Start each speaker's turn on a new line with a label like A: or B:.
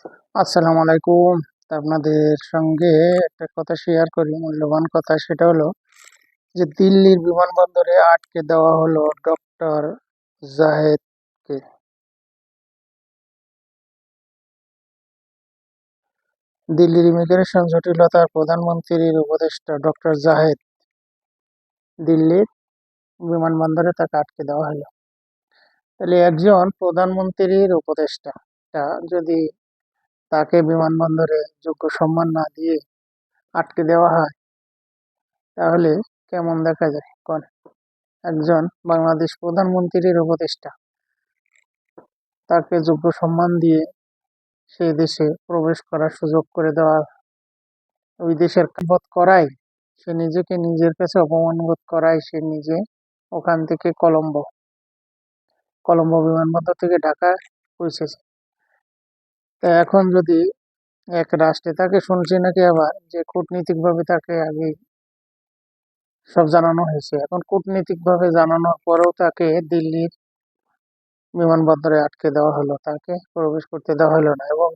A: আসসালামু আলাইকুম। আপনাদের সঙ্গে একটা কথা শেয়ার করি, মূল্যবান কথা। সেটা হলো যে দিল্লির বিমানবন্দরে আটকে দেওয়া হলো ডক্টর জাহেদকে। দিল্লির ইমিগ্রেশন জটিলতার প্রধানমন্ত্রীর উপদেষ্টা ডক্টর জাহেদ দিল্লির বিমানবন্দরে তাকে আটকে দেওয়া হলো। তাহলে একজন প্রধানমন্ত্রীর উপদেষ্টা যদি তাকে বিমানবন্দরে যোগ্য সম্মান না দিয়ে আটকে দেওয়া হয়, তাহলে কেমন দেখা যায় কোন? একজন বাংলাদেশ প্রধানমন্ত্রীর উপদেষ্টা, তাকে যোগ্য সম্মান দিয়ে সেই দেশে প্রবেশ করার সুযোগ করে দেওয়া, ওই দেশের বোধ করাই, সে নিজেকে নিজের কাছে অপমান বোধ করাই সে নিজে ওখান থেকে কলম্বো কলম্বো বিমানবন্দর থেকে ঢাকা পৌঁছেছে। তা এখন যদি এক রাষ্ট্রে তাকে, শুনছি নাকি আবার যে কূটনীতিক ভাবে তাকে আগে সব জানানো হয়েছে, এখন কূটনীতিক ভাবে জানানোর পরেও তাকে দিল্লির বিমানবন্দরে আটকে দেওয়া হলো, তাকে প্রবেশ করতে দেওয়া হলো না। এবং